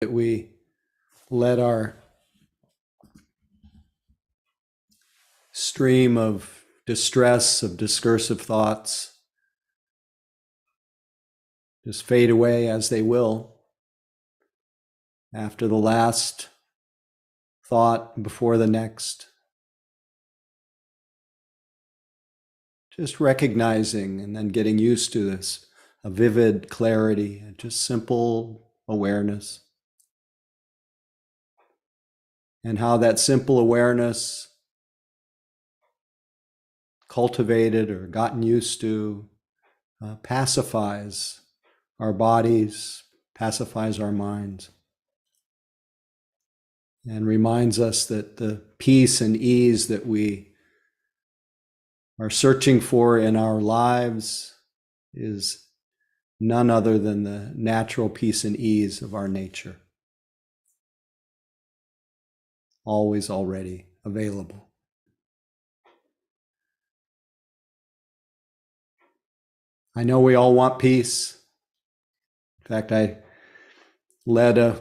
that we let our stream of distress, of discursive thoughts, just fade away as they will after the last thought before the next. Just recognizing and then getting used to this, a vivid clarity, just simple awareness. And how that simple awareness, cultivated or gotten used to, pacifies our bodies, pacifies our minds, and reminds us that the peace and ease that we are searching for in our lives is none other than the natural peace and ease of our nature, always already available. I know we all want peace. In fact, I led a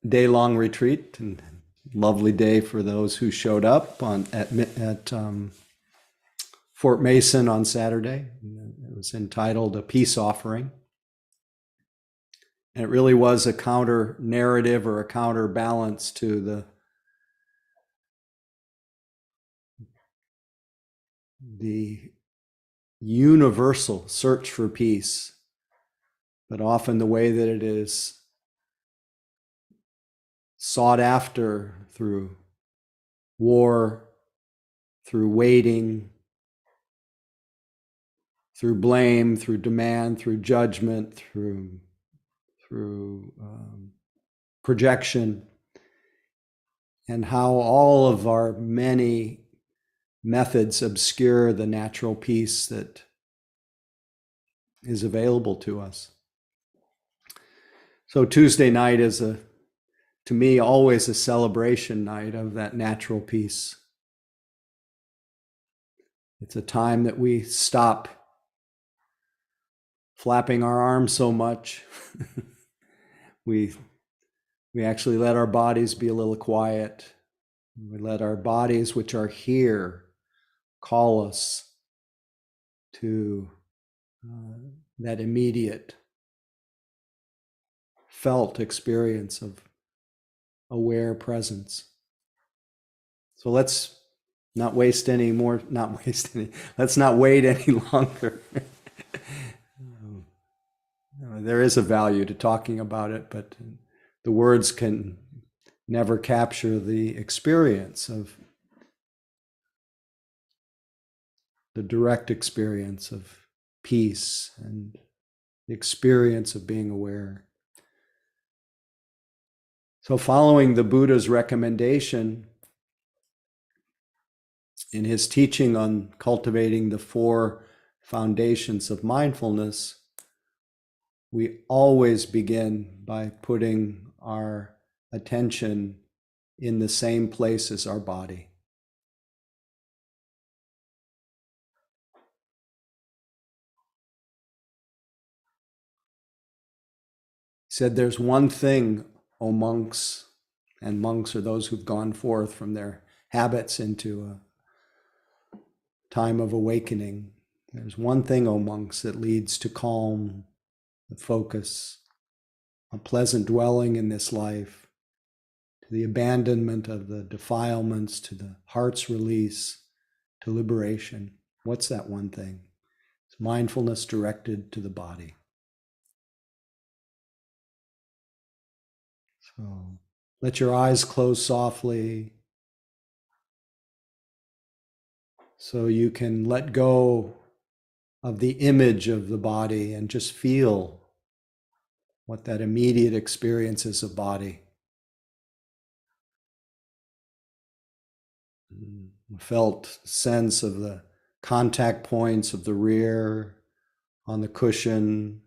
day-long retreat, and lovely day for those who showed up at Fort Mason on Saturday. It was entitled A Peace Offering. And it really was a counter narrative or a counterbalance to the universal search for peace, but often the way that it is sought after through war, through waiting, through blame, through demand, through judgment, through projection, and how all of our many methods obscure the natural peace that is available to us. So Tuesday night is, to me, always a celebration night of that natural peace. It's a time that we stop flapping our arms so much. We actually let our bodies be a little quiet. We let our bodies, which are here, call us to that immediate felt experience of aware presence. So let's not waste any more, let's not wait any longer. There is a value to talking about it, but the words can never capture the experience of the direct experience of peace and the experience of being aware. So following the Buddha's recommendation in his teaching on cultivating the 4 foundations of mindfulness, we always begin by putting our attention in the same place as our body. He said, there's one thing, O monks, and monks are those who've gone forth from their habits into a time of awakening. There's one thing, O monks, that leads to calm, the focus, a pleasant dwelling in this life, to the abandonment of the defilements, to the heart's release, to liberation. What's that one thing? It's mindfulness directed to the body. So let your eyes close softly so you can let go of the image of the body and just feel what that immediate experience is of body. Felt sense of the contact points of the rear on the cushion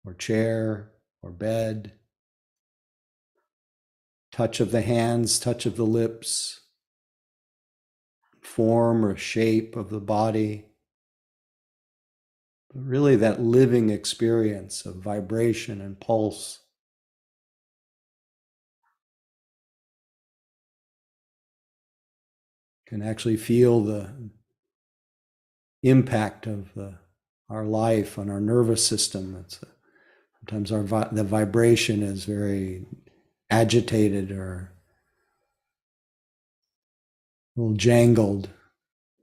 or chair or bed. Touch of the hands, touch of the lips, form or shape of the body. But really that living experience of vibration and pulse. Can actually feel the impact of our life on our nervous system. Sometimes the vibration is very agitated or a little jangled.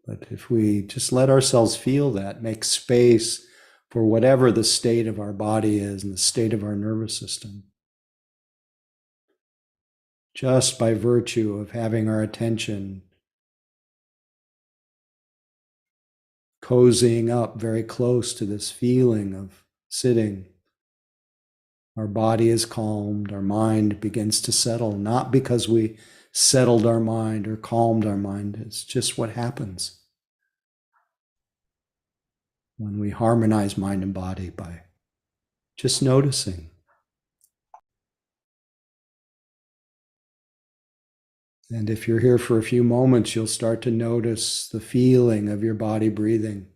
But if we just let ourselves feel that, make space for whatever the state of our body is and the state of our nervous system, just by virtue of having our attention cozying up very close to this feeling of sitting, our body is calmed, our mind begins to settle, not because we settled our mind or calmed our mind. It's just what happens when we harmonize mind and body by just noticing. And if you're here for a few moments, you'll start to notice the feeling of your body breathing.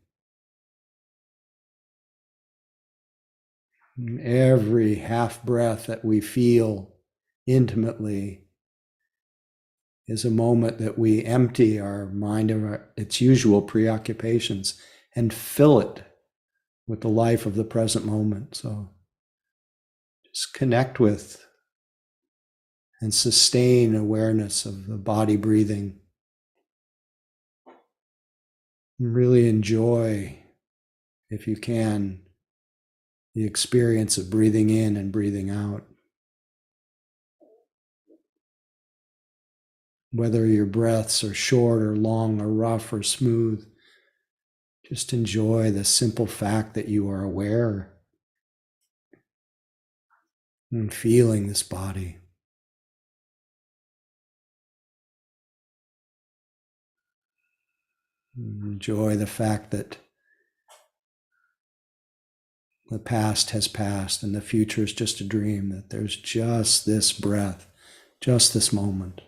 Every half breath that we feel intimately is a moment that we empty our mind of its usual preoccupations and fill it with the life of the present moment. So just connect with and sustain awareness of the body breathing. And really enjoy, if you can, the experience of breathing in and breathing out. Whether your breaths are short or long or rough or smooth, just enjoy the simple fact that you are aware and feeling this body. Enjoy the fact that the past has passed and the future is just a dream, that there's just this breath, just this moment.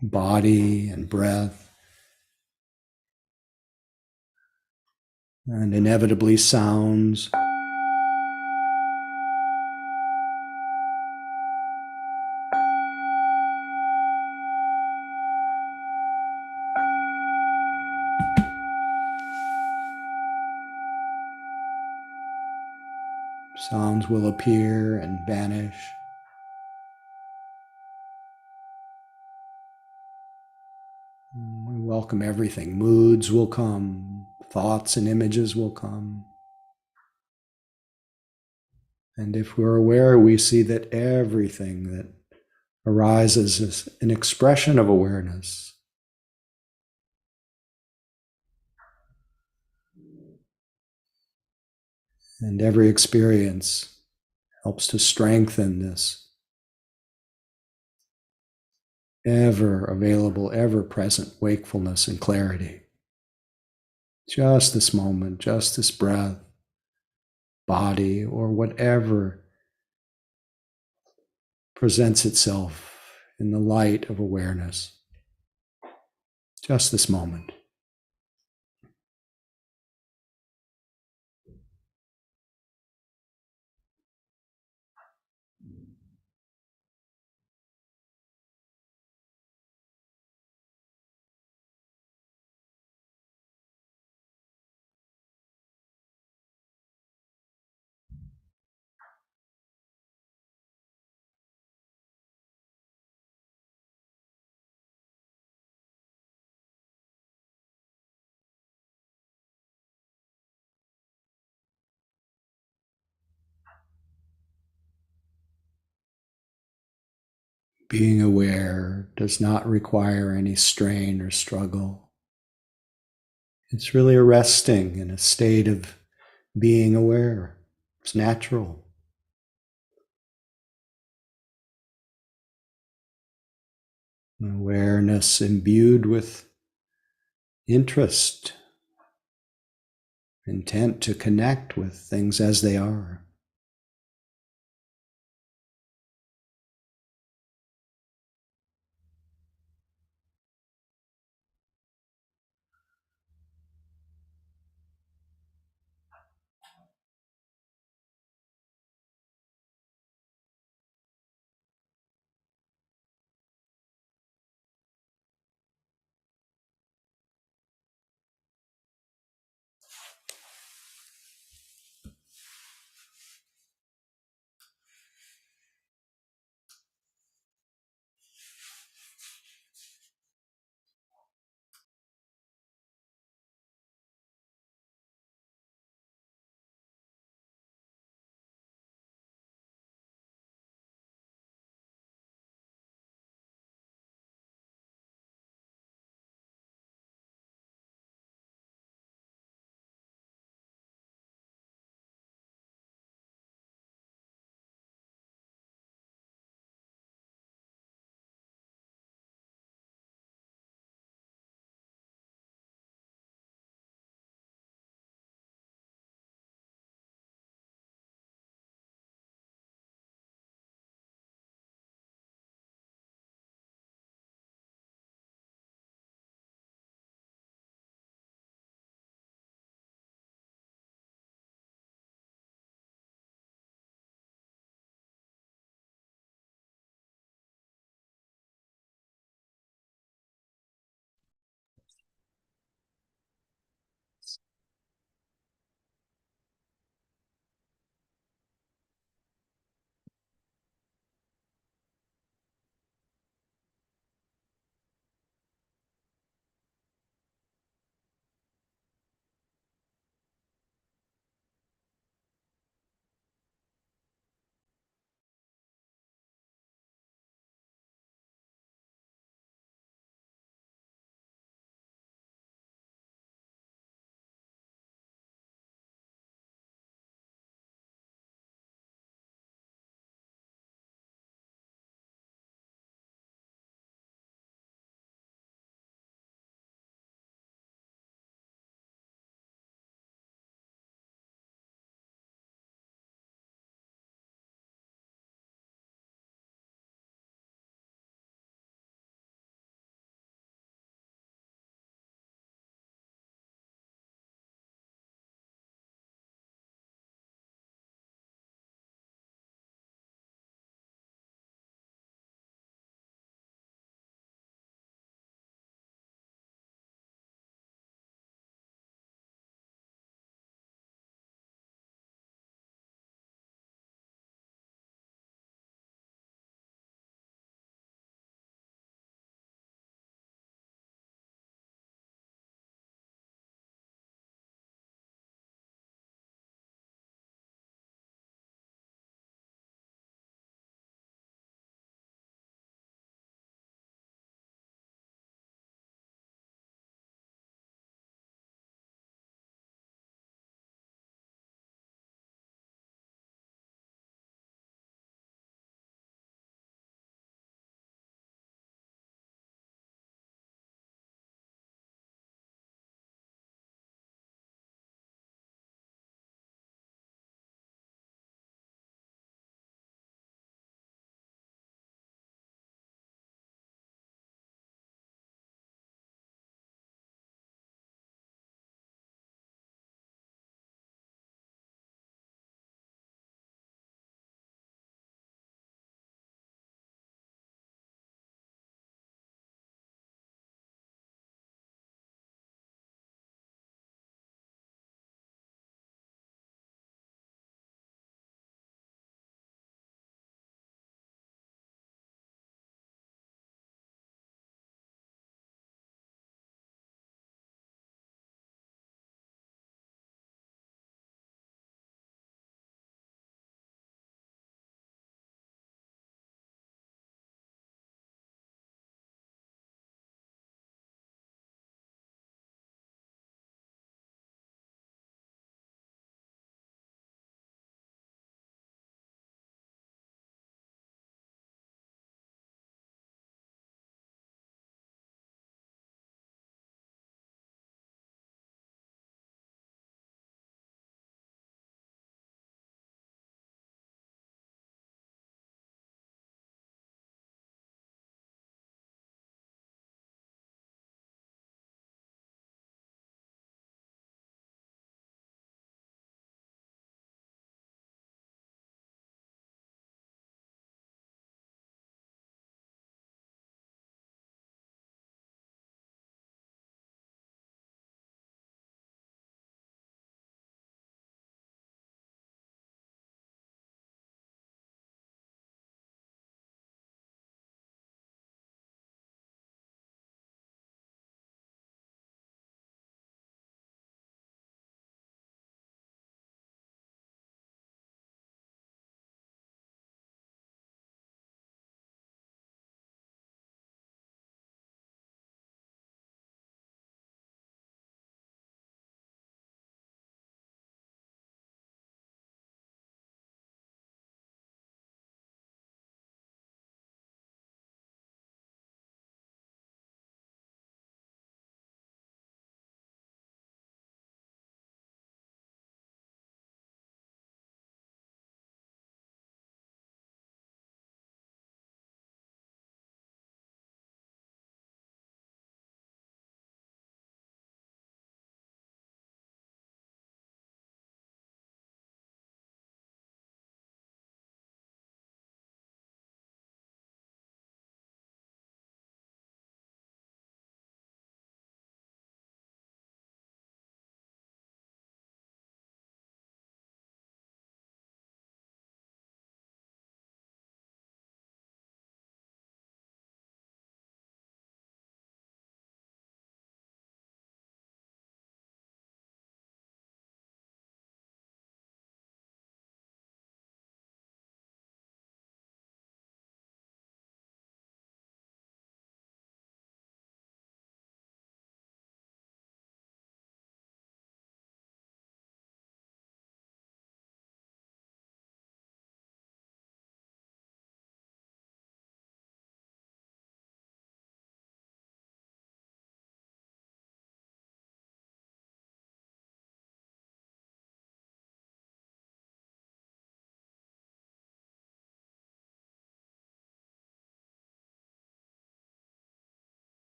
Body and breath, and inevitably sounds. Sounds will appear and vanish. We welcome everything. Moods will come, thoughts and images will come. And if we're aware, we see that everything that arises is an expression of awareness. And every experience helps to strengthen this ever available, ever present wakefulness and clarity. Just this moment, just this breath, body, or whatever presents itself in the light of awareness. Just this moment. Being aware does not require any strain or struggle. It's really a resting in a state of being aware. It's natural. Awareness imbued with interest, intent to connect with things as they are.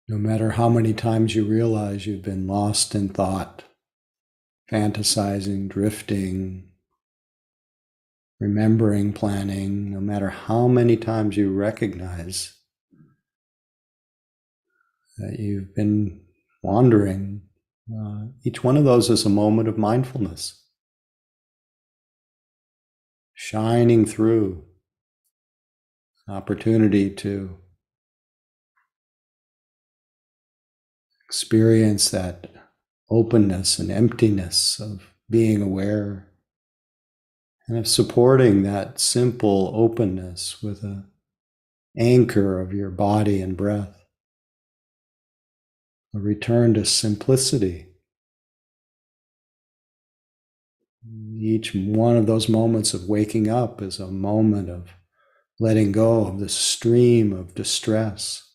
No matter how many times you realize you've been lost in thought, fantasizing, drifting, remembering, planning, no matter how many times you recognize that you've been wandering, each one of those is a moment of mindfulness, shining through, an opportunity to experience that openness and emptiness of being aware, and of supporting that simple openness with an anchor of your body and breath, a return to simplicity. Each one of those moments of waking up is a moment of letting go of the stream of distress,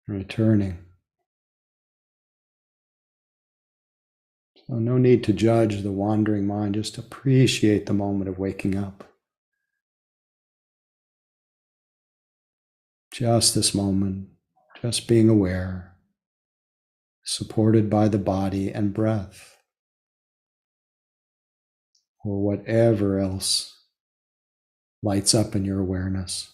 returning. So no need to judge the wandering mind, just appreciate the moment of waking up. Just this moment, just being aware, supported by the body and breath, or whatever else lights up in your awareness.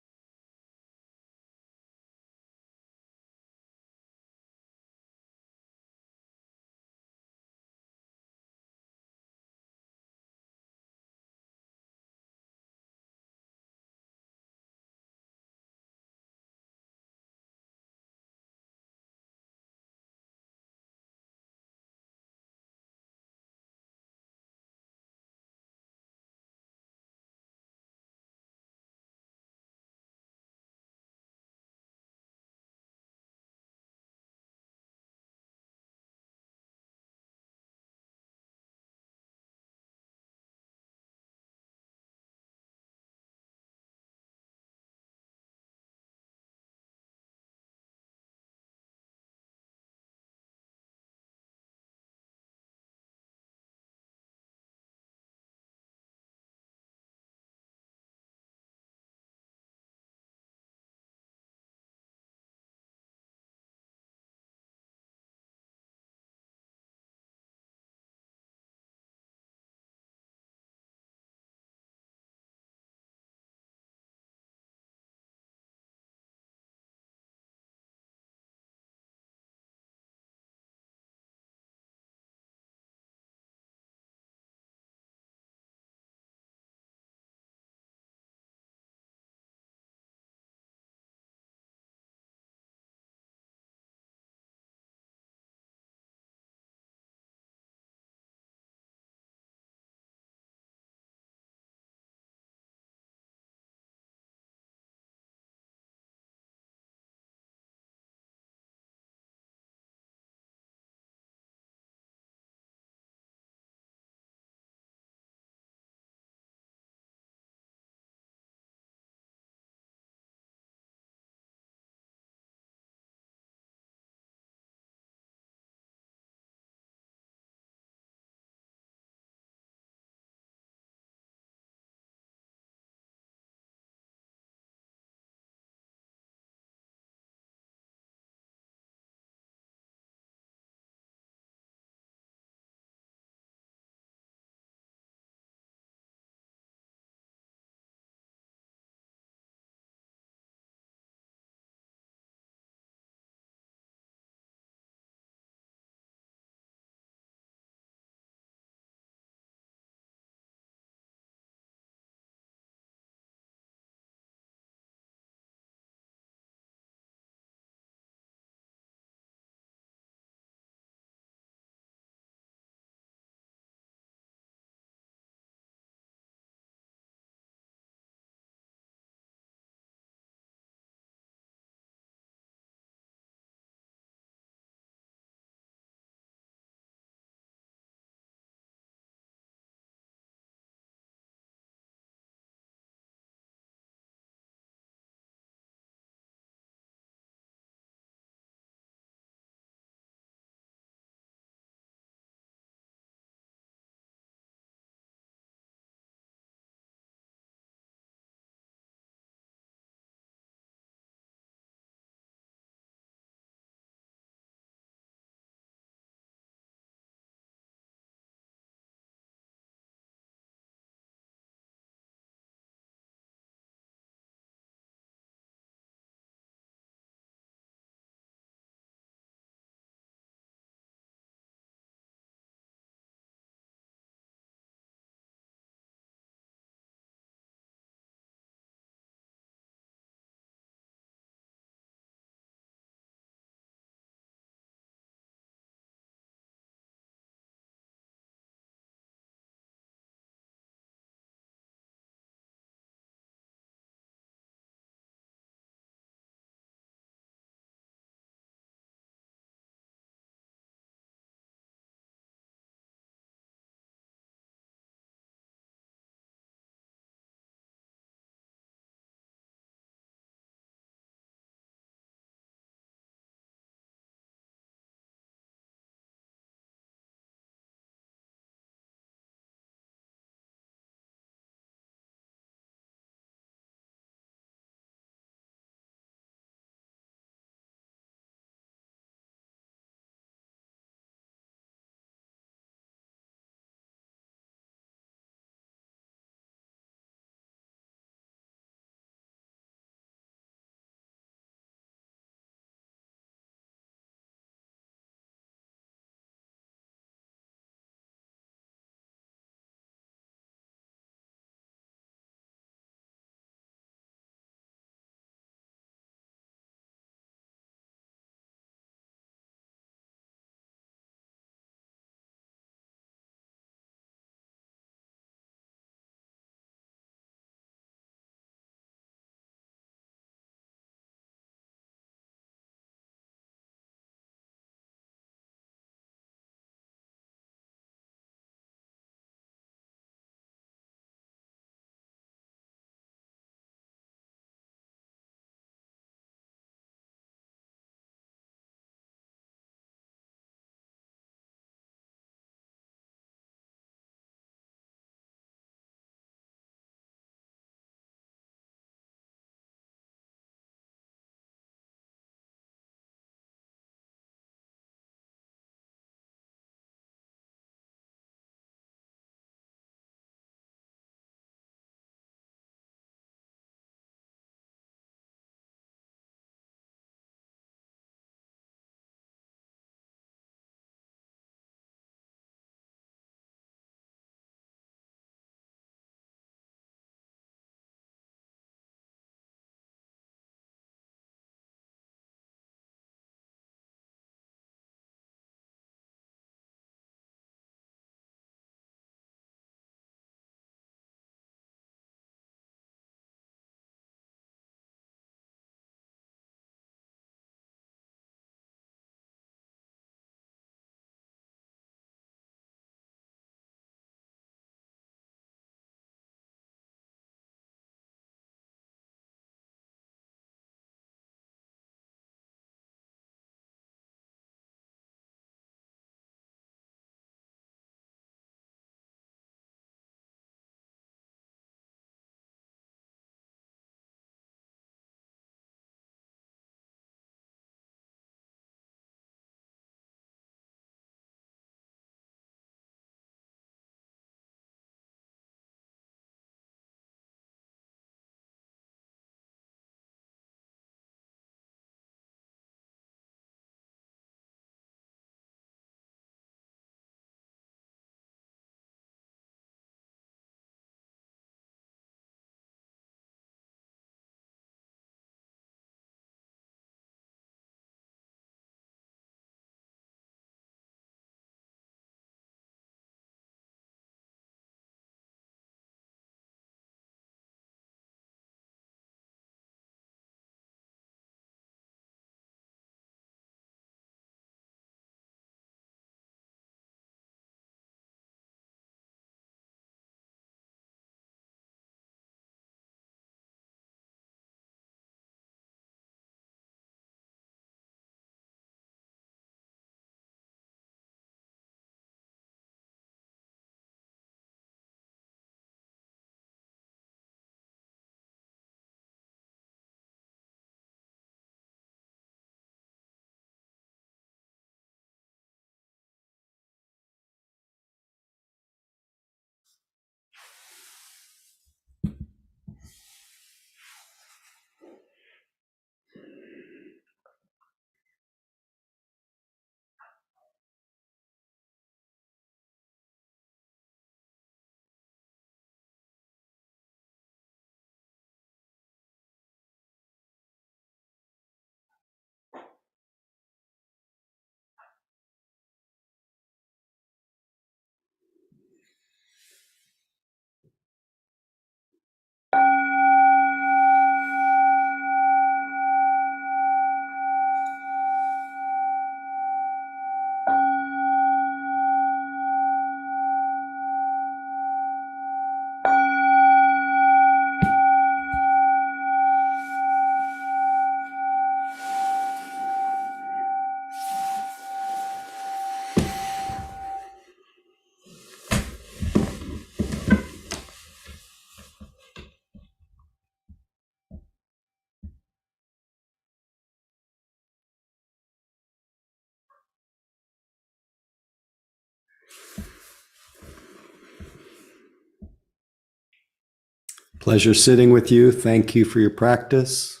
Pleasure sitting with you. Thank you for your practice.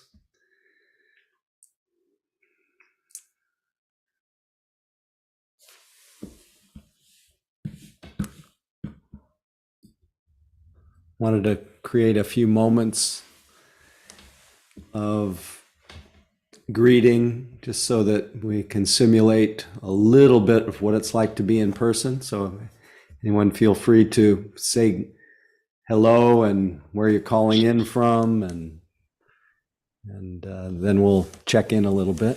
Wanted to create a few moments of greeting just so that we can simulate a little bit of what it's like to be in person. So anyone feel free to say hello and where you're calling in from, and then we'll check in a little bit.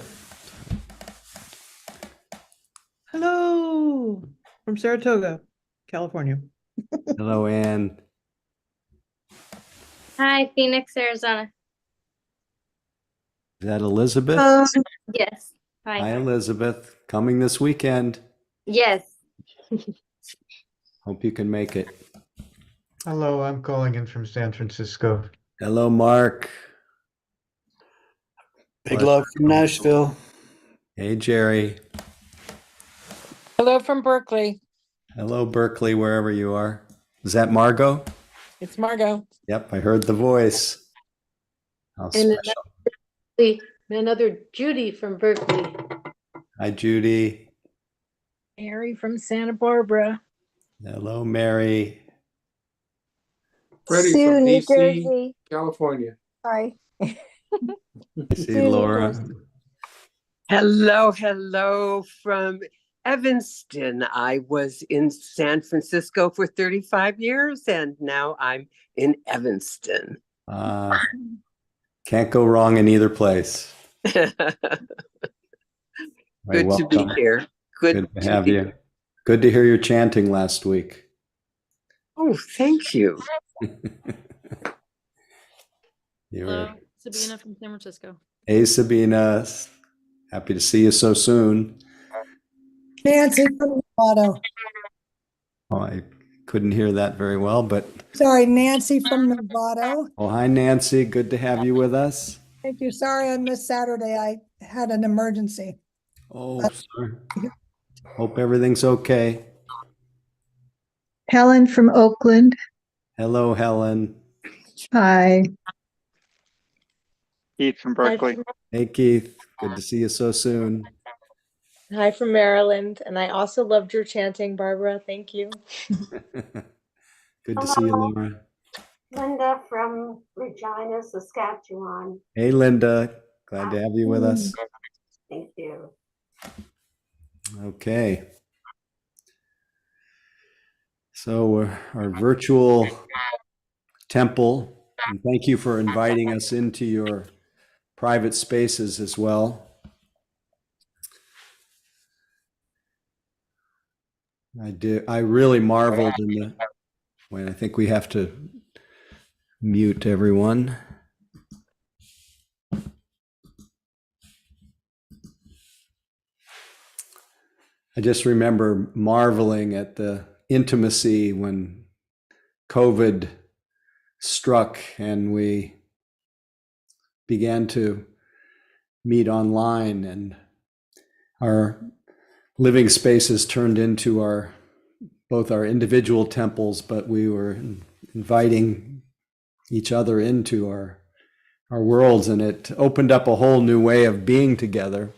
Hello from Saratoga, California. Hello, Anne. Hi, Phoenix, Arizona. Is that Elizabeth? Yes. Hi, Hi. Elizabeth. Coming this weekend. Yes. Hope you can make it. Hello, I'm calling in from San Francisco. Hello, Mark. Big love from Nashville. Hey, Jerry. Hello from Berkeley. Hello, Berkeley, wherever you are. Is that Margot? It's Margot. Yep, I heard the voice. How And special. another Judy from Berkeley. Hi, Judy. Mary from Santa Barbara. Hello, Mary. Freddie Sue, from New DC, Jersey. California. Sorry. I see Sue, New Laura. Jersey. Hello from Evanston. I was in San Francisco for 35 years and now I'm in Evanston. Can't go wrong in either place. Good to be here. Good to have you. Good to hear your chanting last week. Oh, thank you. Hello, Sabina from San Francisco. Hey, Sabina. Happy to see you so soon. Nancy from Nevada. Oh, I couldn't hear that very well, but. Sorry, Nancy from Nevada. Oh, hi, Nancy. Good to have you with us. Thank you. Sorry I missed Saturday. I had an emergency. Oh, sorry. Hope everything's okay. Helen from Oakland. Hello, Helen. Hi. Keith from Berkeley. Hey, Keith. Good to see you so soon. Hi from Maryland, and I also loved your chanting, Barbara. Thank you. Good to see you, Laura. Linda from Regina, Saskatchewan. Hey, Linda. Glad to have you with us. Thank you. Okay. So our virtual temple, and thank you for inviting us into your private spaces as well. I really marveled I think we have to mute everyone. I just remember marveling at the intimacy when COVID struck and we began to meet online, and our living spaces turned into both our individual temples, but we were inviting each other into our worlds, and it opened up a whole new way of being together,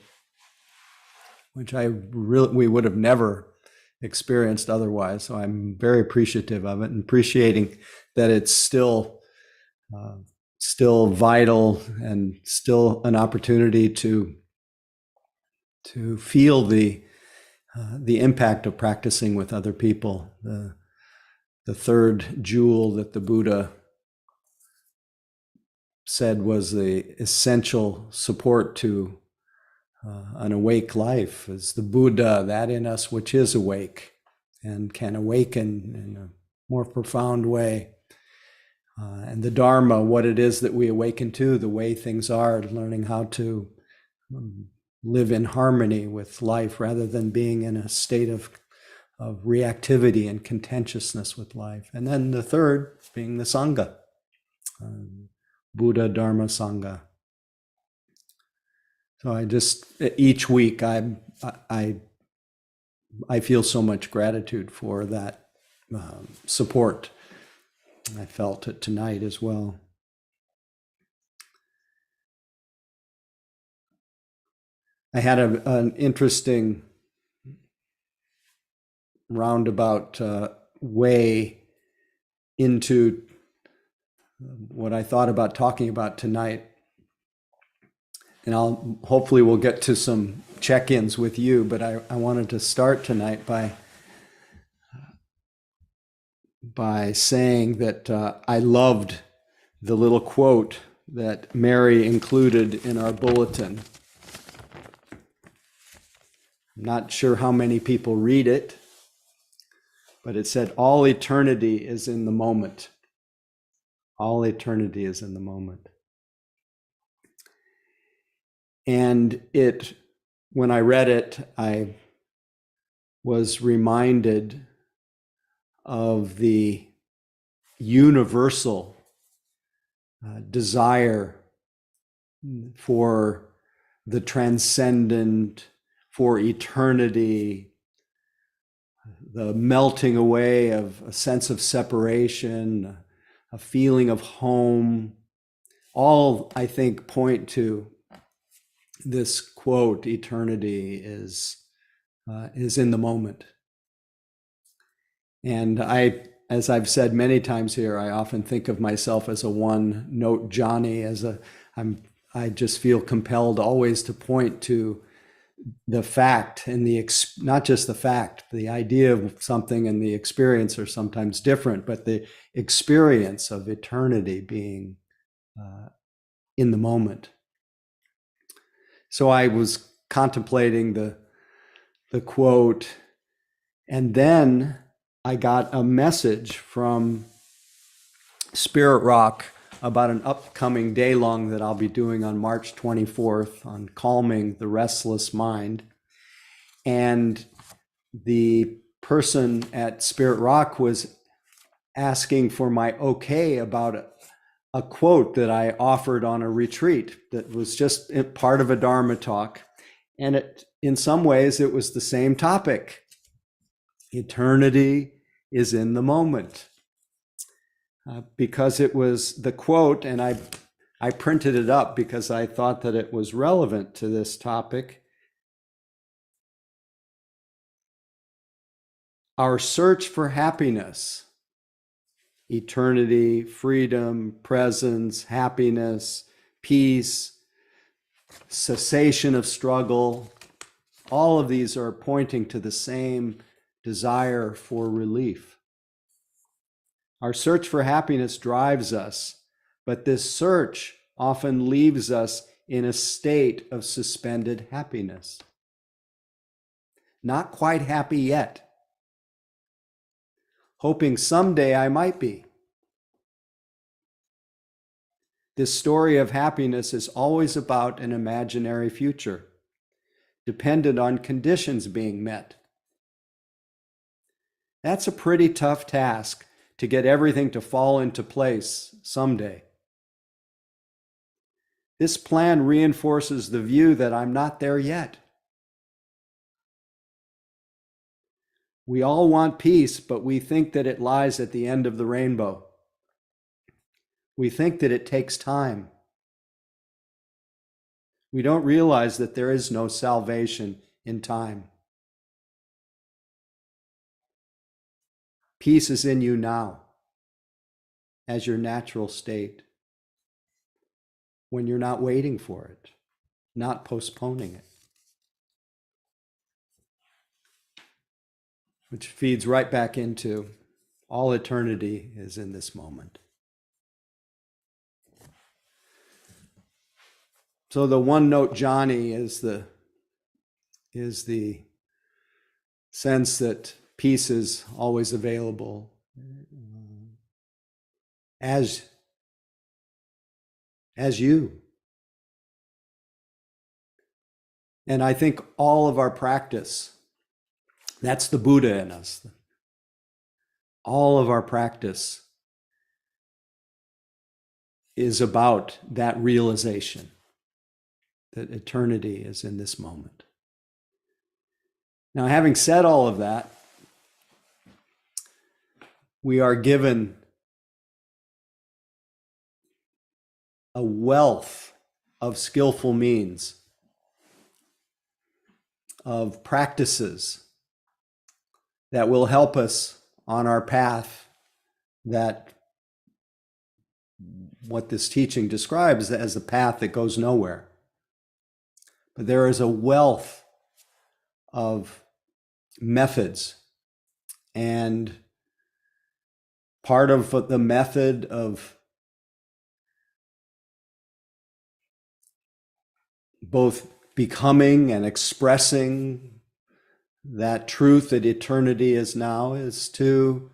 which we would have never experienced otherwise. So I'm very appreciative of it, and appreciating that it's still vital and still an opportunity to feel the impact of practicing with other people. The third jewel that the Buddha said was the essential support to an awake life is the Buddha, that in us which is awake and can awaken in a more profound way. And the Dharma, what it is that we awaken to, the way things are, learning how to live in harmony with life rather than being in a state of reactivity and contentiousness with life. And then the third being the Sangha, Buddha, Dharma, Sangha. So each week I I feel so much gratitude for that support. I felt it tonight as well. I had an interesting roundabout way into what I thought about talking about tonight. And hopefully we'll get to some check-ins with you, but I wanted to start tonight by saying that I loved the little quote that Mary included in our bulletin. Not sure how many people read it, but it said, "All eternity is in the moment." All eternity is in the moment. And when I read it, I was reminded of the universal desire for the transcendent, for eternity, the melting away of a sense of separation, a feeling of home. All, I think, point to this quote: eternity is in the moment. And as I've said many times here, I often think of myself as a one-note Johnny. I just feel compelled always to point to the fact and not just the fact, the idea of something and the experience are sometimes different, but the experience of eternity being in the moment. So I was contemplating the quote, and then I got a message from Spirit Rock about an upcoming day-long that I'll be doing on March 24th on calming the restless mind. And the person at Spirit Rock was asking for my okay about a quote that I offered on a retreat that was just part of a Dharma talk. And in some ways, it was the same topic. Eternity is in the moment. Because it was the quote, and I printed it up because I thought that it was relevant to this topic. Our search for happiness, eternity, freedom, presence, happiness, peace, cessation of struggle, all of these are pointing to the same desire for relief. Our search for happiness drives us, but this search often leaves us in a state of suspended happiness. Not quite happy yet, hoping someday I might be. This story of happiness is always about an imaginary future, dependent on conditions being met. That's a pretty tough task to get everything to fall into place someday. This plan reinforces the view that I'm not there yet. We all want peace, but we think that it lies at the end of the rainbow. We think that it takes time. We don't realize that there is no salvation in time. Peace is in you now, as your natural state, when you're not waiting for it, not postponing it. Which feeds right back into all eternity is in this moment. So the one-note Johnny is the sense that peace is always available as you. And I think all of our practice, that's the Buddha in us. All of our practice is about that realization that eternity is in this moment. Now, having said all of that, we are given a wealth of skillful means, of practices that will help us on our path, that what this teaching describes as a path that goes nowhere. But there is a wealth of methods, and part of the method of both becoming and expressing that truth that eternity is now is to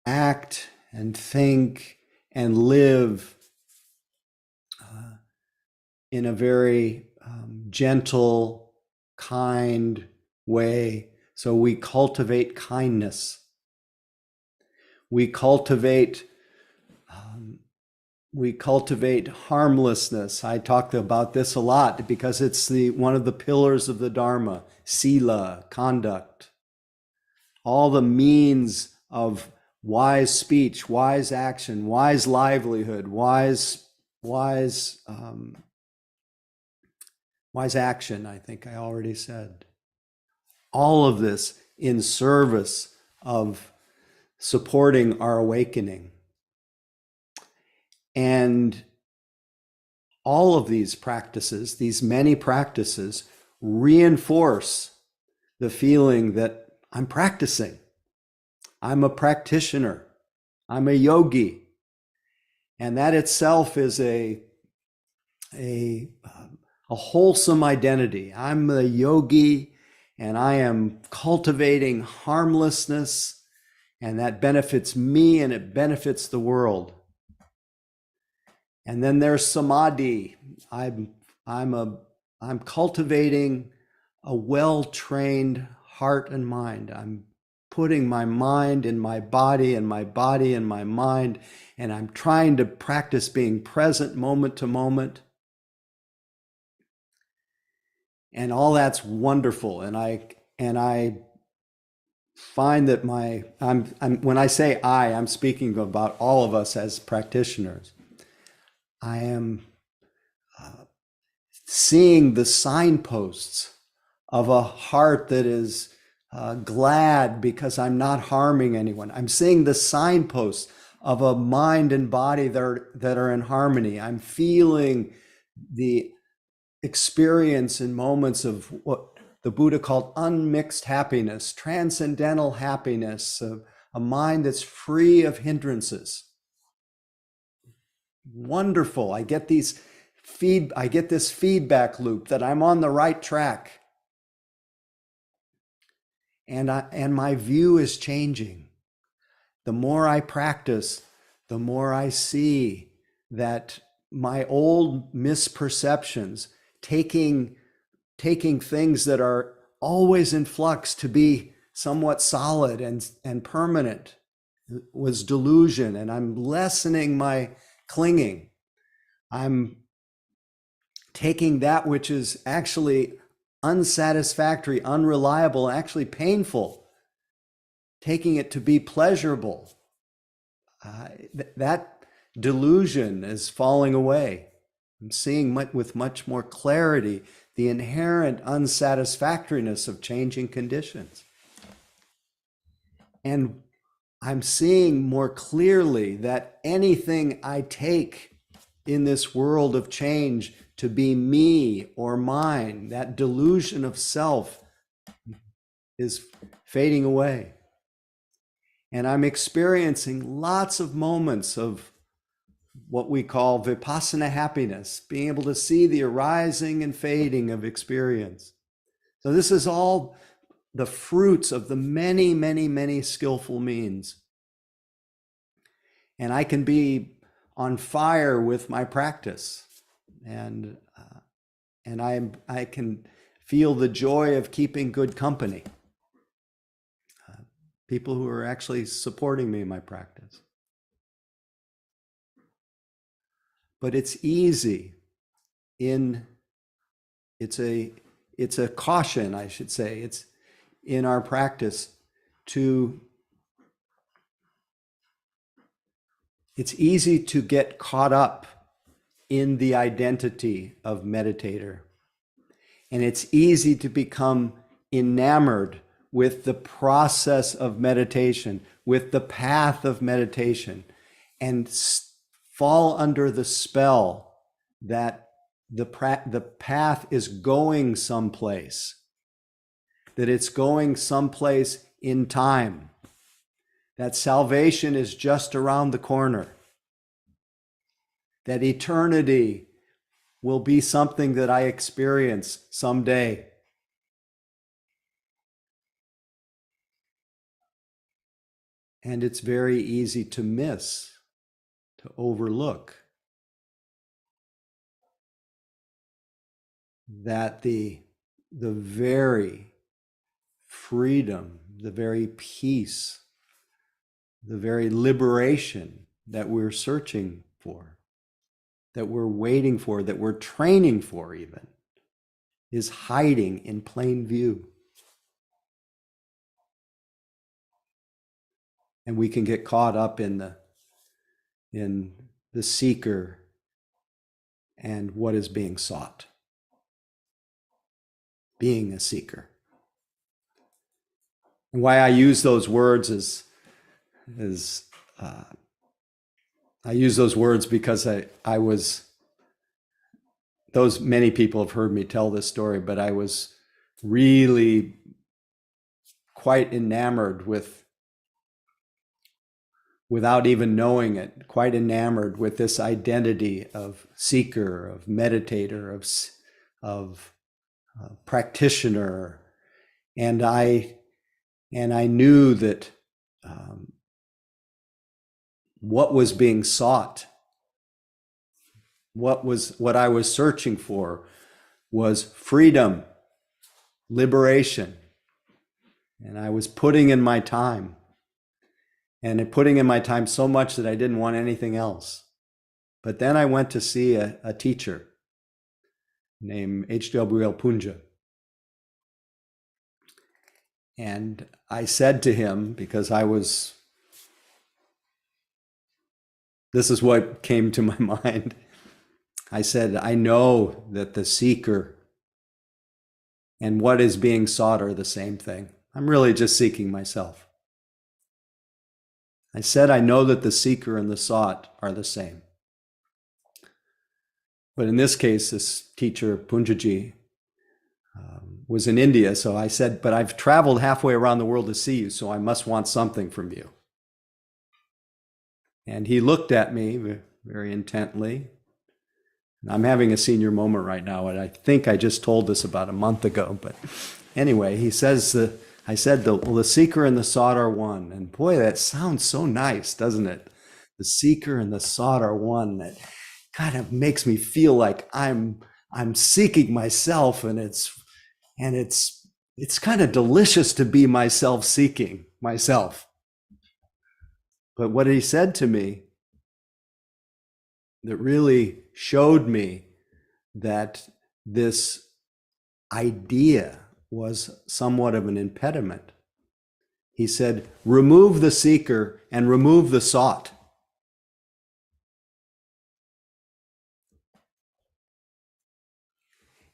act and think and live in a very gentle, kind way. So we cultivate kindness. We cultivate harmlessness. I talked about this a lot because it's one of the pillars of the Dharma, sila, conduct. All the means of wise speech, wise action, wise livelihood, wise action, I think I already said. All of this in service of supporting our awakening. And all of these practices, these many practices, reinforce the feeling that I'm practicing. I'm a practitioner. I'm a yogi. And that itself is a wholesome identity. I'm a yogi, and I am cultivating harmlessness, and that benefits me and it benefits the world. And then there's samadhi. I'm cultivating a well-trained heart and mind. I'm putting my mind in my body and my body in my mind, and I'm trying to practice being present moment to moment. And all that's wonderful. And I find that when I say I'm speaking about all of us as practitioners. I am seeing the signposts of a heart that is glad because I'm not harming anyone. I'm seeing the signposts of a mind and body that are in harmony. I'm feeling the experience in moments of what the Buddha called unmixed happiness, transcendental happiness, a mind that's free of hindrances. Wonderful. I get this feedback loop that I'm on the right track. And my view is changing. The more I practice, the more I see that my old misperceptions, taking things that are always in flux to be somewhat solid and permanent, was delusion, and I'm lessening my clinging. I'm taking that which is actually unsatisfactory, unreliable, actually painful, taking it to be pleasurable. That delusion is falling away. I'm seeing with much more clarity the inherent unsatisfactoriness of changing conditions. And I'm seeing more clearly that anything I take in this world of change to be me or mine, that delusion of self is fading away. And I'm experiencing lots of moments of what we call vipassana happiness, being able to see the arising and fading of experience. So this is all the fruits of the many, many, many skillful means. And I can be on fire with my practice, and I can feel the joy of keeping good company. People who are actually supporting me in my practice. But it's easy it's it's a caution, I should say. It's in our practice it's easy to get caught up in the identity of meditator. And it's easy to become enamored with the process of meditation, with the path of meditation, and fall under the spell that the path is going someplace, that it's going someplace in time, that salvation is just around the corner, that eternity will be something that I experience someday. And it's very easy to miss, to overlook that the very freedom, the very peace, the very liberation that we're searching for, that we're waiting for, that we're training for even, is hiding in plain view. And we can get caught up in the seeker and what is being sought. Being a seeker. And why I use those words is I use those words because I was, many people have heard me tell this story, but I was really quite enamored without even knowing it, quite enamored with this identity of seeker, of meditator, of practitioner. And I knew that what was being sought, what I was searching for was freedom, liberation. And I was putting in my time, and putting in my time so much that I didn't want anything else. But then I went to see a teacher named H.W.L. Punja. And I said to him, because this is what came to my mind. I said, I know that the seeker and what is being sought are the same thing. I'm really just seeking myself. I said, I know that the seeker and the sought are the same. But in this case, this teacher, Punjaji, was in India. So I said, but I've traveled halfway around the world to see you, so I must want something from you. And he looked at me very intently. I'm having a senior moment right now, and I think I just told this about a month ago. But anyway, he says, I said, the seeker and the sought are one. And boy, that sounds so nice, doesn't it? The seeker and the sought are one. That kind of makes me feel like I'm seeking myself, and it's kind of delicious to be myself seeking myself. But what he said to me that really showed me that this idea was somewhat of an impediment. He said, remove the seeker and remove the sought.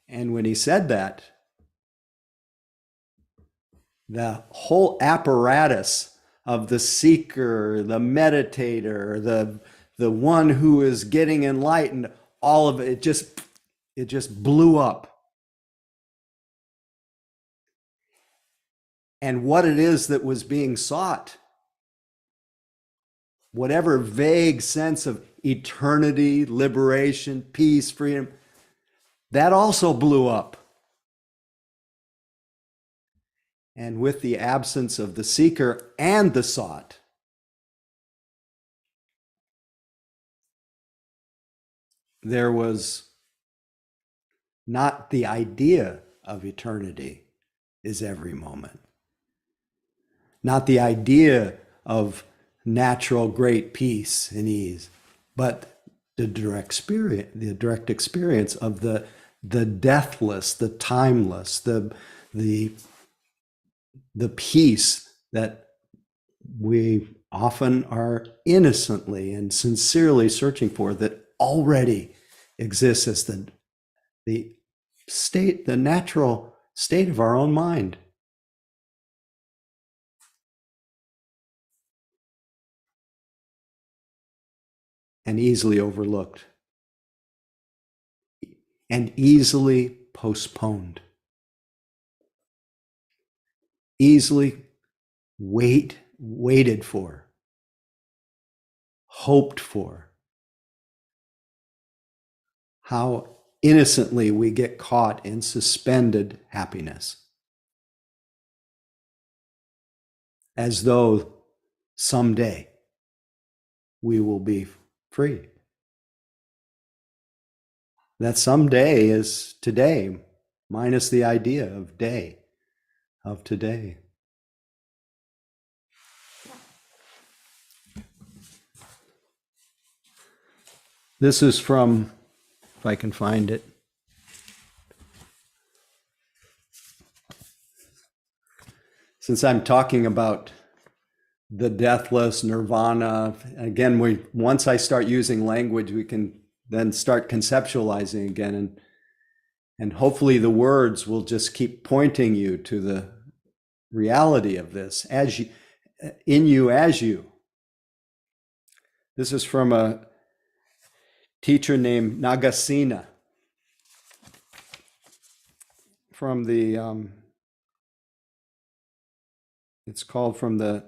And when he said that, the whole apparatus of the seeker, the meditator, the one who is getting enlightened, all of it, it just blew up. And what it is that was being sought, whatever vague sense of eternity, liberation, peace, freedom, that also blew up. And with the absence of the seeker and the sought, there was not the idea of eternity is every moment. Not the idea of natural great peace and ease, but the direct experience of the deathless, the timeless, the peace that we often are innocently and sincerely searching for, that already exists as the state, the natural state of our own mind. And easily overlooked and easily postponed, easily waited for, hoped for. How innocently we get caught in suspended happiness, as though someday we will be free. That someday is today, minus the idea of day, of today. This is from, if I can find it, since I'm talking about the deathless, nirvana, again, once I start using language, we can then start conceptualizing again, and hopefully the words will just keep pointing you to the reality of this as you, in you as you. This is from a teacher named Nagasena, from the it's called from the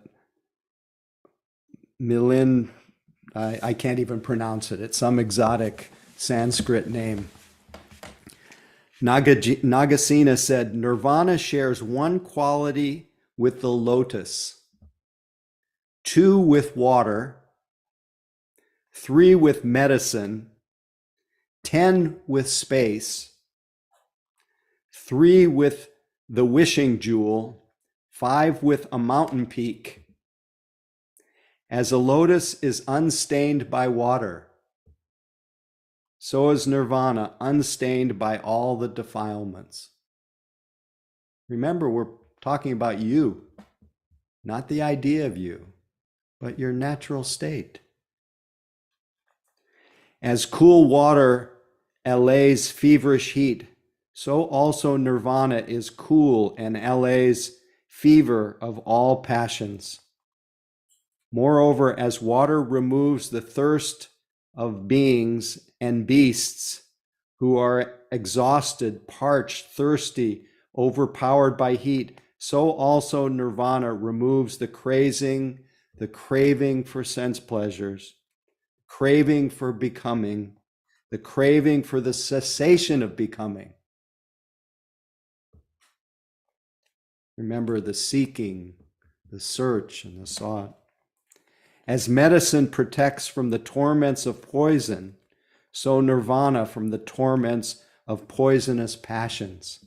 Milin, I can't even pronounce it. It's some exotic Sanskrit name. Nagasena said, Nirvana shares one quality with the lotus, 2 with water, 3 with medicine, 10 with space, 3 with the wishing jewel, 5 with a mountain peak. As a lotus is unstained by water, so is nirvana unstained by all the defilements. Remember, we're talking about you, not the idea of you, but your natural state. As cool water allays feverish heat, so also nirvana is cool and allays fever of all passions. Moreover, as water removes the thirst of beings and beasts who are exhausted, parched, thirsty, overpowered by heat, so also nirvana removes the craving for sense pleasures, craving for becoming, the craving for the cessation of becoming. Remember the seeking, the search, and the sought. As medicine protects from the torments of poison, so nirvana from the torments of poisonous passions.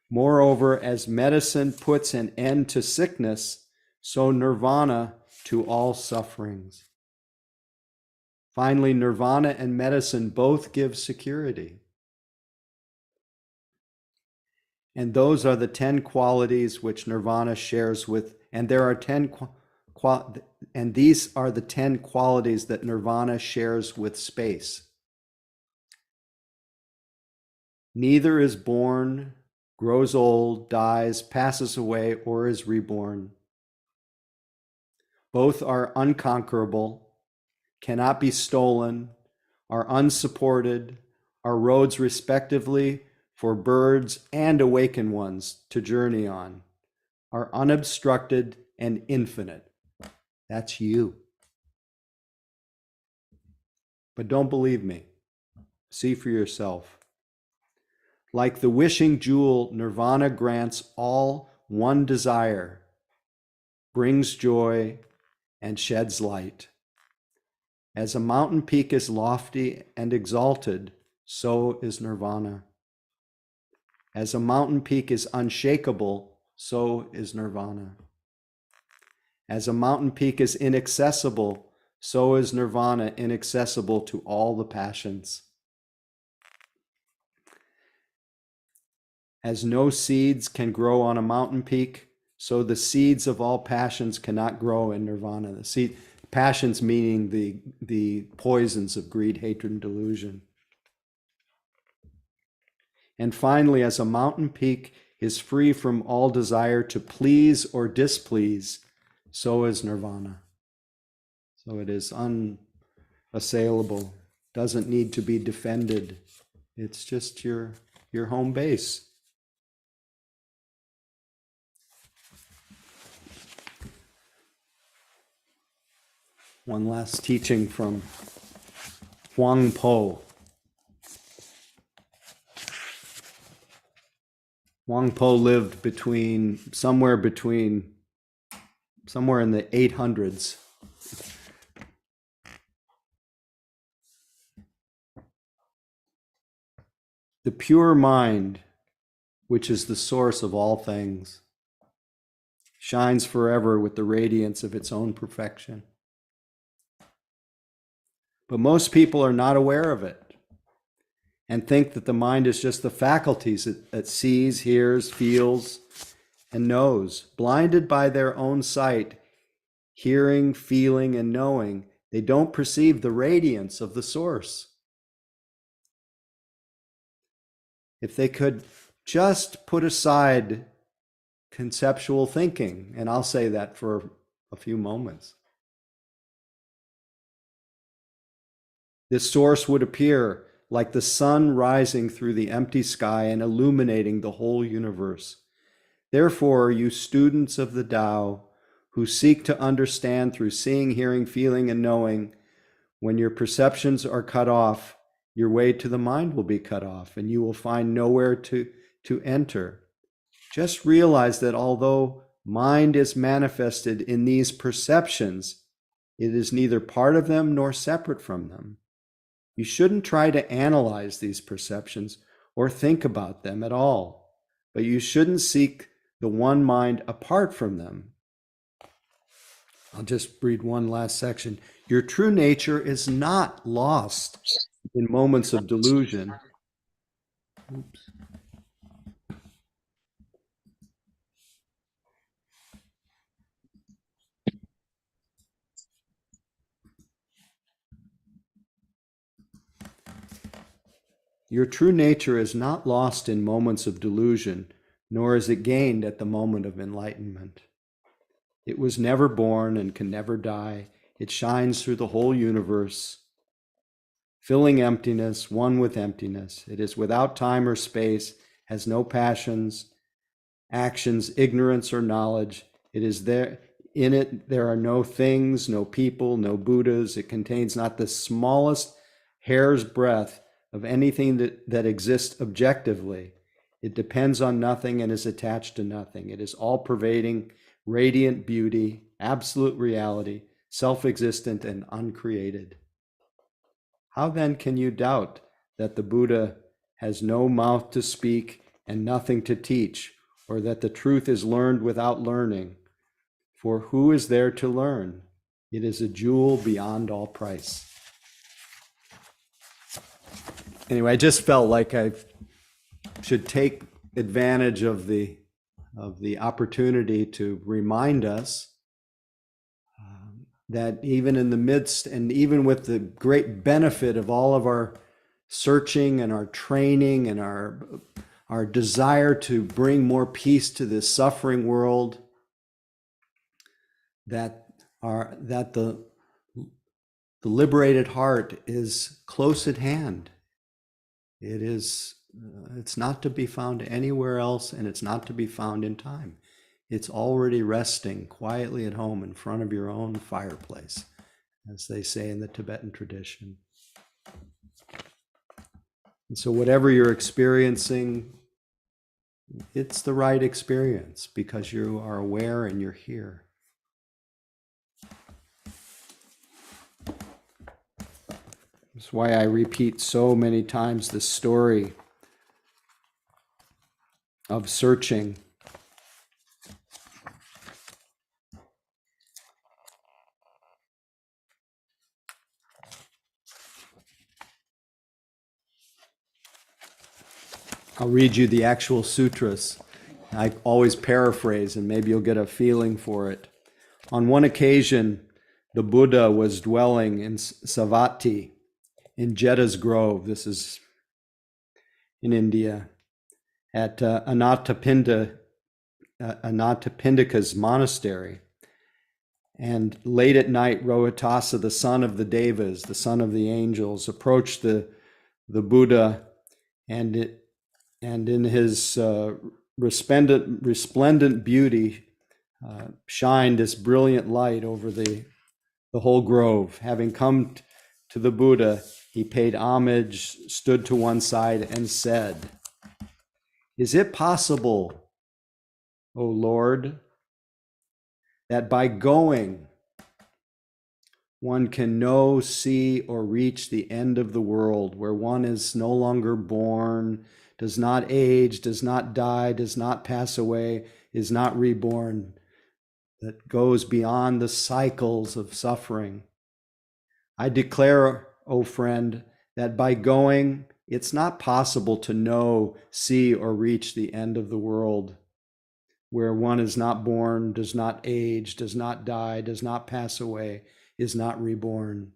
Moreover, as medicine puts an end to sickness, so nirvana to all sufferings. Finally, nirvana and medicine both give security. And those are the 10 qualities which nirvana shares with, and there are 10 and these are the 10 qualities that nirvana shares with space. Neither is born, grows old, dies, passes away, or is reborn. Both are unconquerable, cannot be stolen, are unsupported, are roads respectively for birds and awakened ones to journey on, are unobstructed and infinite. That's you. But don't believe me. See for yourself. Like the wishing jewel, nirvana grants all one desire, brings joy, and sheds light. As a mountain peak is lofty and exalted, so is nirvana. As a mountain peak is unshakable, so is nirvana. As a mountain peak is inaccessible, so is nirvana inaccessible to all the passions. As no seeds can grow on a mountain peak, so the seeds of all passions cannot grow in nirvana. Passions meaning the poisons of greed, hatred, and delusion. And finally, as a mountain peak is free from all desire to please or displease, so is nirvana. So it is unassailable, doesn't need to be defended. It's just your home base. One last teaching from Huang Po. Huang Po lived somewhere in the 800s. The pure mind, which is the source of all things, shines forever with the radiance of its own perfection. But most people are not aware of it and think that the mind is just the faculties that sees, hears, feels, and knows. Blinded by their own sight, hearing, feeling, and knowing, they don't perceive the radiance of the source. If they could just put aside conceptual thinking, and I'll say that for a few moments, this source would appear like the sun rising through the empty sky and illuminating the whole universe. Therefore, you students of the Tao who seek to understand through seeing, hearing, feeling, and knowing, when your perceptions are cut off, your way to the mind will be cut off, and you will find nowhere to enter. Just realize that although mind is manifested in these perceptions, it is neither part of them nor separate from them. You shouldn't try to analyze these perceptions or think about them at all, but you shouldn't seek the one mind apart from them. I'll just read one last section. Your true nature is not lost in moments of delusion. Oops. Your true nature is not lost in moments of delusion, nor is it gained at the moment of enlightenment. It was never born and can never die. It shines through the whole universe, filling emptiness, one with emptiness. It is without time or space, has no passions, actions, ignorance, or knowledge. It is there. In it, there are no things, no people, no Buddhas. It contains not the smallest hair's breadth of anything that exists objectively. It depends on nothing and is attached to nothing. It is all-pervading, radiant beauty, absolute reality, self-existent and uncreated. How then can you doubt that the Buddha has no mouth to speak and nothing to teach, or that the truth is learned without learning? For who is there to learn? It is a jewel beyond all price. Anyway, I just felt like I should take advantage of the opportunity to remind us that even in the midst and even with the great benefit of all of our searching and our training and our desire to bring more peace to this suffering world, that the liberated heart is close at hand. It's not to be found anywhere else, and it's not to be found in time. It's already resting quietly at home in front of your own fireplace, as they say in the Tibetan tradition. And so whatever you're experiencing, it's the right experience because you are aware and you're here. That's why I repeat so many times the story of searching. I'll read you the actual sutras. I always paraphrase, and maybe you'll get a feeling for it. On one occasion, the Buddha was dwelling in Savatthi, in Jetta's Grove. This is in India, at Anathapindika's monastery. And late at night, Rohitasa, the son of the Devas, the son of the angels, approached the Buddha, and in his resplendent beauty shined this brilliant light over the whole grove. Having come to the Buddha, he paid homage, stood to one side, and said, "Is it possible, O Lord, that by going one can know, see, or reach the end of the world, where one is no longer born, does not age, does not die, does not pass away, is not reborn, that goes beyond the cycles of suffering? I declare, O friend, that by going, it's not possible to know, see, or reach the end of the world, where one is not born, does not age, does not die, does not pass away, is not reborn."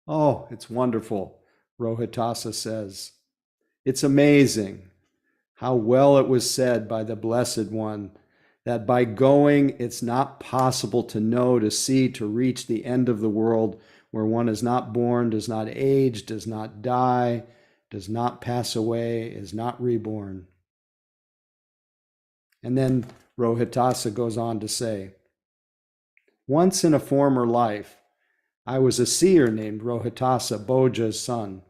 Oh, it's wonderful, Rohitasa says. It's amazing how well it was said by the Blessed One that by going, it's not possible to know, to see, to reach the end of the world where one is not born, does not age, does not die, does not pass away, is not reborn. And then Rohitasa goes on to say, "Once in a former life, I was a seer named Rohitasa, Boja's son,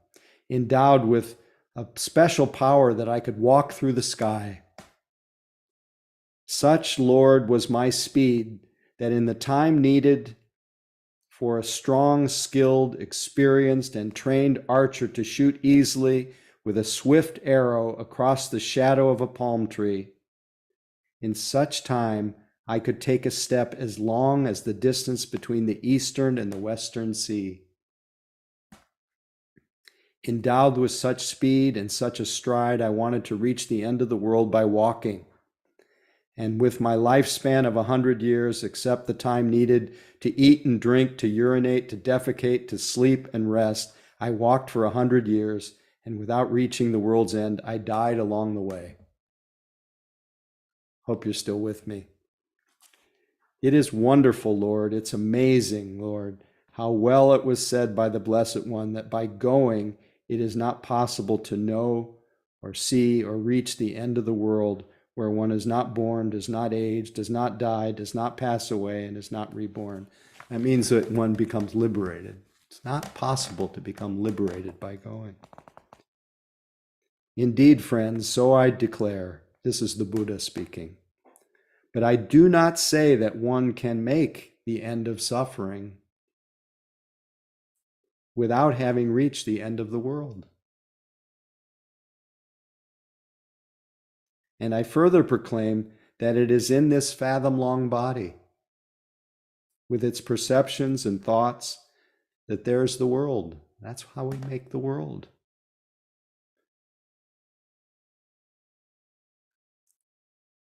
endowed with a special power that I could walk through the sky. Such, Lord, was my speed that in the time needed for a strong, skilled, experienced, and trained archer to shoot easily with a swift arrow across the shadow of a palm tree, in such time I could take a step as long as the distance between the eastern and the western sea. Endowed with such speed and such a stride, I wanted to reach the end of the world by walking. And with my lifespan of 100 years, except the time needed to eat and drink, to urinate, to defecate, to sleep and rest, I walked for 100 years, and without reaching the world's end, I died along the way." Hope you're still with me. It is wonderful, Lord. It's amazing, Lord, how well it was said by the Blessed One that by going, it is not possible to know or see or reach the end of the world where one is not born, does not age, does not die, does not pass away, and is not reborn. That means that one becomes liberated. It's not possible to become liberated by going. Indeed, friends, so I declare, this is the Buddha speaking, but I do not say that one can make the end of suffering without having reached the end of the world. And I further proclaim that it is in this fathom-long body, with its perceptions and thoughts, that there's the world. That's how we make the world.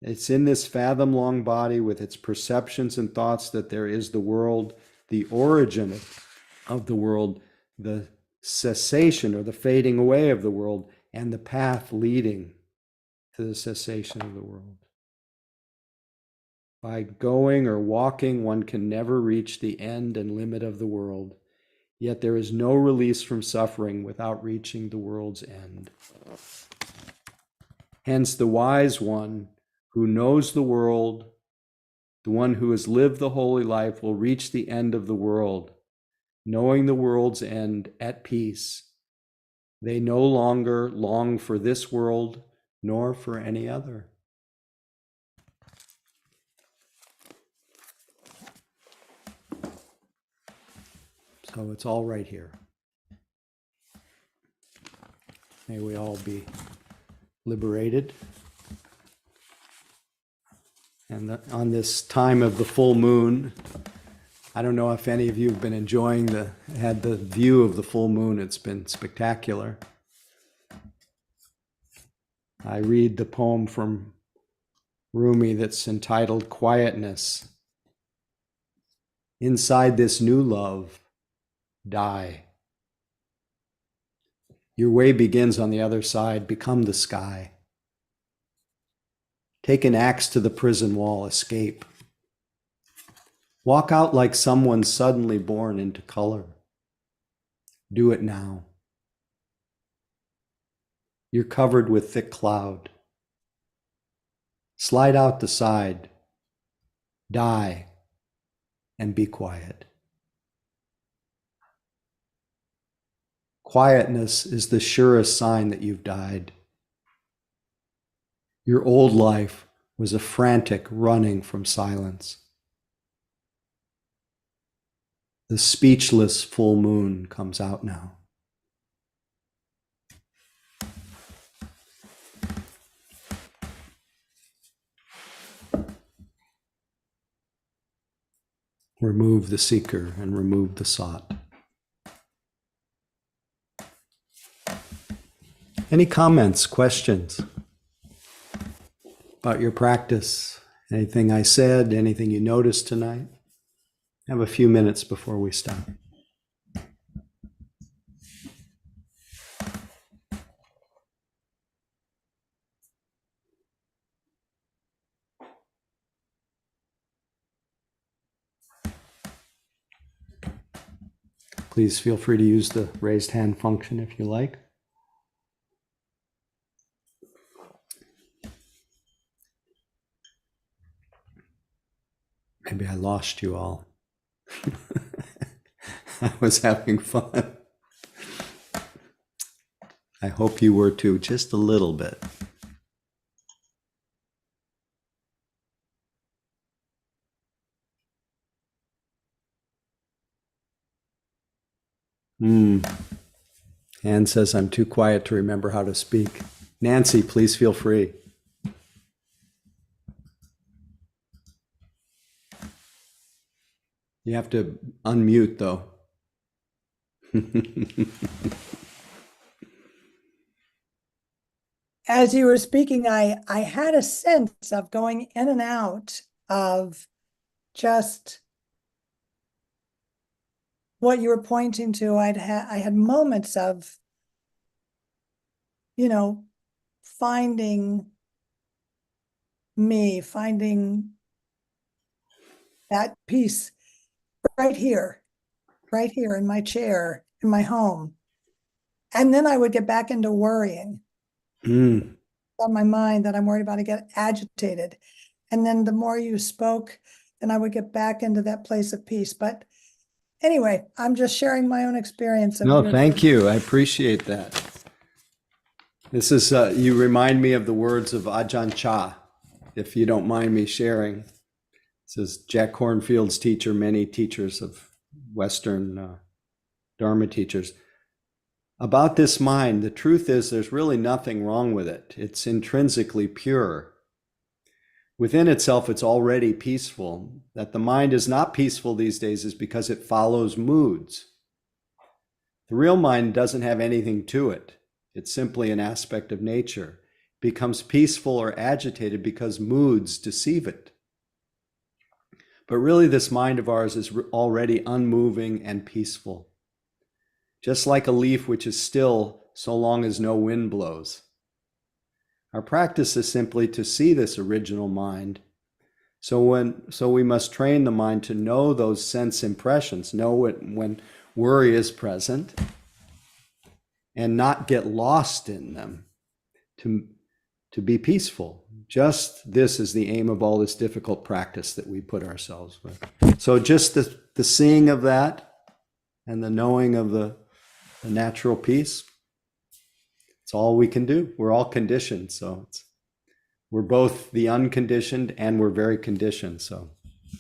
It's in this fathom-long body with its perceptions and thoughts that there is the world, the origin of the world, the cessation or the fading away of the world, and the path leading to the cessation of the world. By going or walking, one can never reach the end and limit of the world. Yet there is no release from suffering without reaching the world's end. Hence, the wise one who knows the world, the one who has lived the holy life, will reach the end of the world, knowing the world's end at peace. They no longer long for this world, nor for any other. So it's all right here. May we all be liberated. And on this time of the full moon, I don't know if any of you have been enjoying had the view of the full moon. It's been spectacular. I read the poem from Rumi that's entitled Quietness. Inside this new love, die. Your way begins on the other side. Become the sky. Take an axe to the prison wall. Escape. Walk out like someone suddenly born into color. Do it now. You're covered with thick cloud. Slide out the side. Die and be quiet. Quietness is the surest sign that you've died. Your old life was a frantic running from silence. The speechless full moon comes out now. Remove the seeker and remove the sought. Any comments, questions about your practice? Anything I said, anything you noticed tonight? I have a few minutes before we stop. Please feel free to use the raised hand function if you like. Maybe I lost you all. I was having fun. I hope you were too, just a little bit. Anne says I'm too quiet to remember how to speak. Nancy, please feel free. You have to unmute though. As you were speaking, I had a sense of going in and out of just what you were pointing to. I had moments of, finding me, finding that peace right here in my chair, in my home. And then I would get back into worrying on my mind, that I'm worried about. I get agitated. And then the more you spoke, then I would get back into that place of peace. But anyway, I'm just sharing my own experience. No, thank you. I appreciate that. This is, you remind me of the words of Ajahn Chah, if you don't mind me sharing. It says, Jack Kornfield's teacher, many teachers of Western Dharma teachers. About this mind, the truth is there's really nothing wrong with it. It's intrinsically pure. Within itself, it's already peaceful. That the mind is not peaceful these days is because it follows moods. The real mind doesn't have anything to it. It's simply an aspect of nature. It becomes peaceful or agitated because moods deceive it. But really, this mind of ours is already unmoving and peaceful. Just like a leaf which is still so long as no wind blows. Our practice is simply to see this original mind. So we must train the mind to know those sense impressions, know it when worry is present, and not get lost in them, to be peaceful. Just this is the aim of all this difficult practice that we put ourselves with. So just the seeing of that and the knowing of the natural peace, it's all we can do. We're all conditioned, so we're both the unconditioned and we're very conditioned. So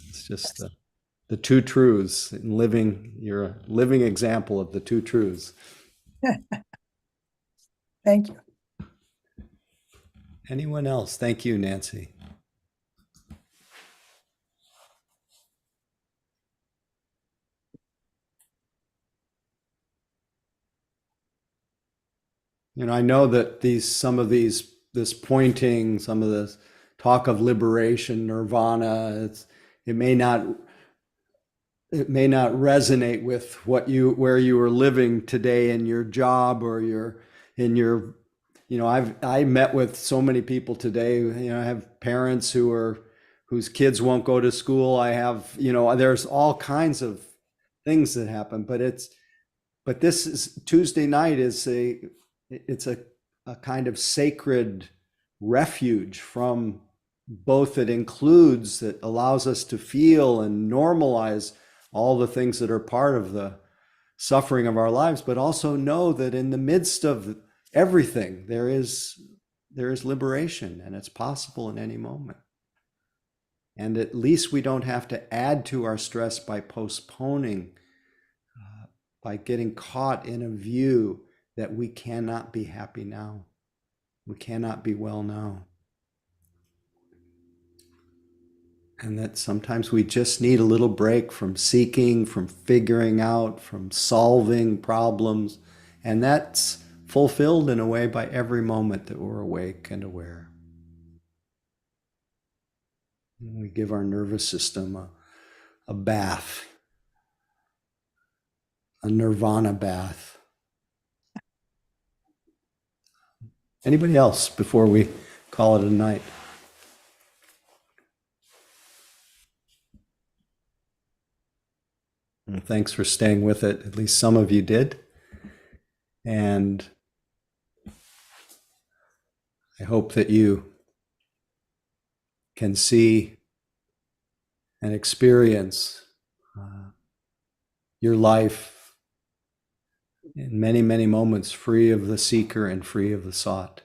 it's just the two truths in living. You're a living example of the two truths. Thank you. Anyone else? Thank you, Nancy. I know that some of these this pointing, some of this talk of liberation, nirvana, it may not resonate with where you are living today in your job or I met with so many people today. I have parents whose kids won't go to school. I have, there's all kinds of things that happen, but this is Tuesday night it's a kind of sacred refuge from both. It includes, that allows us to feel and normalize all the things that are part of the suffering of our lives, but also know that in the midst of everything, there is liberation, and it's possible in any moment. And at least we don't have to add to our stress by postponing, by getting caught in a view that we cannot be happy now. We cannot be well now. And that sometimes we just need a little break from seeking, from figuring out, from solving problems. And that's fulfilled in a way by every moment that we're awake and aware. And we give our nervous system a bath, a nirvana bath. Anybody else before we call it a night? And thanks for staying with it. At least some of you did. And I hope that you can see and experience your life in many, many moments free of the seeker and free of the sought.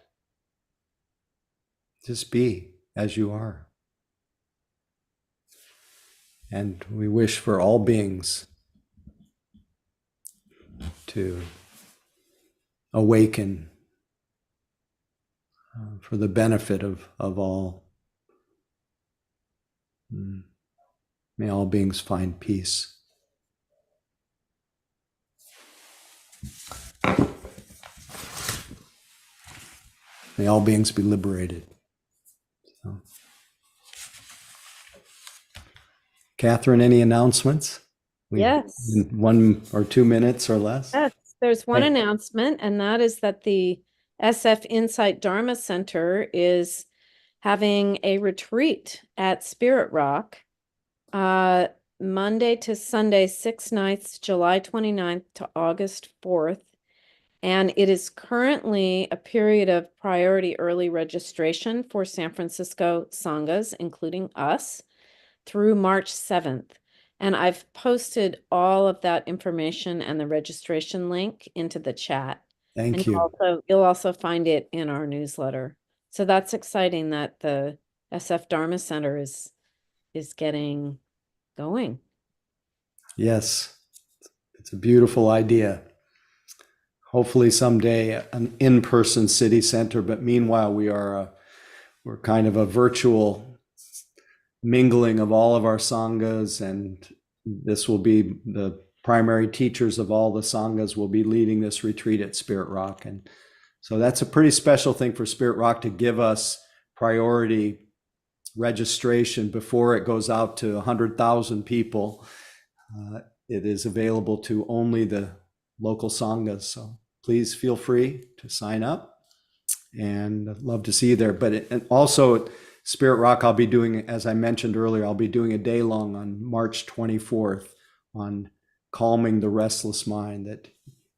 Just be as you are. And we wish for all beings to awaken for the benefit of all. May all beings find peace. May all beings be liberated. So. Catherine, any announcements? Yes. In 1 or 2 minutes or less? Yes, there's one Hey. announcement, and that is that the SF Insight Dharma Center is having a retreat at Spirit Rock, Monday to Sunday, 6 nights, July 29th to August 4th. And it is currently a period of priority early registration for San Francisco Sanghas, including us, through March 7th. And I've posted all of that information and the registration link into the chat. Thank and you. You'll also find it in our newsletter. So that's exciting that the SF Dharma Center is getting going. Yes, it's a beautiful idea. Hopefully someday an in-person city center, but meanwhile we're kind of a virtual mingling of all of our sanghas, and this will be the primary teachers of all the sanghas will be leading this retreat at Spirit Rock. And so that's a pretty special thing for Spirit Rock to give us priority registration before it goes out to 100,000 people. It is available to only the local sanghas. So please feel free to sign up, and I'd love to see you there. And also at Spirit Rock, I'll be doing, as I mentioned earlier, I'll be doing a day long on March 24th on calming the restless mind, that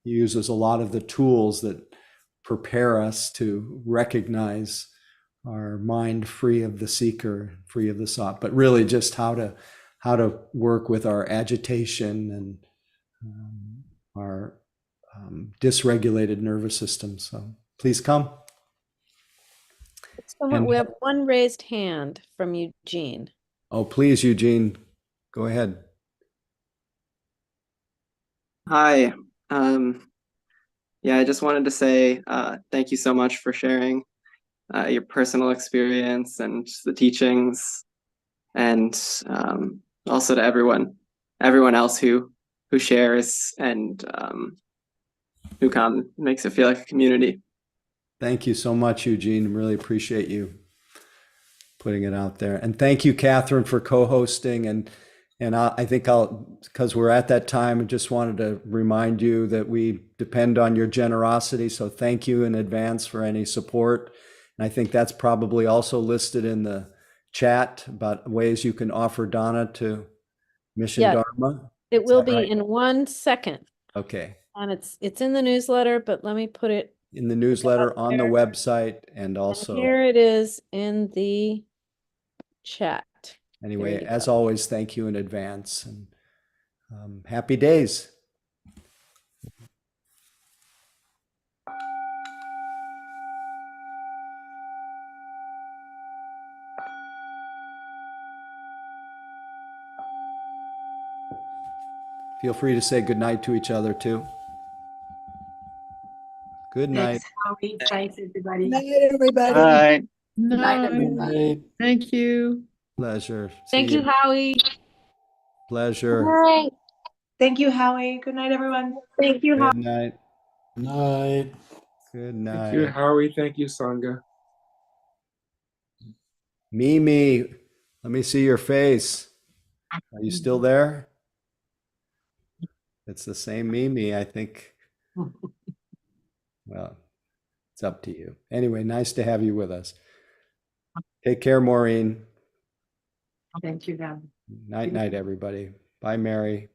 uses a lot of the tools that prepare us to recognize our mind free of the seeker, free of the sought, but really just how to work with our agitation and our dysregulated nervous system. So please come. We have one raised hand from Eugene. Oh, please, Eugene, go ahead. Hi. Yeah, I just wanted to say thank you so much for sharing your personal experience and the teachings, and also to everyone else who shares and who makes it feel like a community. Thank you so much, Eugene. Really appreciate you putting it out there. And thank you, Catherine, for co-hosting. And I think because we're at that time, I just wanted to remind you that we depend on your generosity. So thank you in advance for any support. And I think that's probably also listed in the chat about ways you can offer Donna to Mission Yeah. Dharma. It Is will that be right? in 1 second. Okay. And it's in the newsletter, but let me put it. In the newsletter, on the there. website, and And also, here it is in the chat. anyway, you as go. always, thank you in advance. And happy days. Feel free to say goodnight to each other too. Good night. Thanks, Howie. Thanks, everybody. Good night, everybody. Bye. No, Bye. thank you. Pleasure. Thank See you, Howie. Pleasure. Hi. Thank you, Howie. Good night, everyone. Thank you, Good night. Night. Good Thank you, night. Howie. Thank you, Sangha. Mimi, let me see your face. Are you still there? It's the same Mimi, I think. Well, it's up to you. Anyway, nice to have you with us. Take care, Maureen. Thank you, Dan. Night, night, everybody. Bye, Mary.